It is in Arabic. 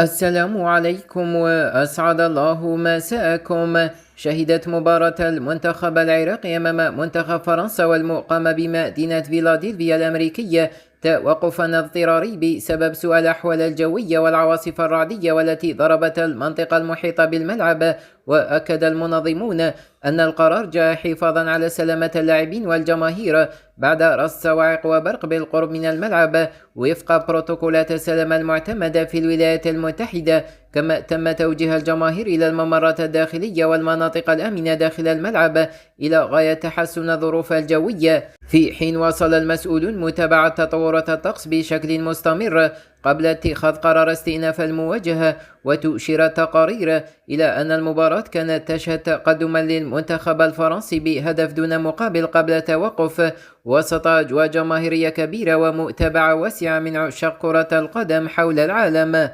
السلام عليكم وأسعد الله مساءكم. شهدت مباراة المنتخب العراقي أمام منتخب فرنسا والمقامة بمدينة فيلادلفيا الأمريكية توقفا اضطراري بسبب سوء الأحوال الجوية والعواصف الرعدية والتي ضربت المنطقة المحيطة بالملعب. وأكد المنظمون أن القرار جاء حفاظا على سلامة اللاعبين والجماهير بعد رص صواعق وبرق بالقرب من الملعب وفق بروتوكولات السلامة المعتمدة في الولايات المتحدة. كما تم توجيه الجماهير إلى الممرات الداخلية والمناطق الآمنة داخل الملعب إلى غاية تحسن الظروف الجوية، في حين واصل المسؤولون متابعة تطورات الطقس بشكل مستمر قبل اتخاذ قرار استئناف المواجهة. وتشير التقارير إلى أن المباراة كانت تشهد تقدما للمنتخب الفرنسي بهدف دون مقابل قبل التوقف وسط أجواء جماهيرية كبيرة ومتابعة واسعة من عشاق كرة القدم حول العالم.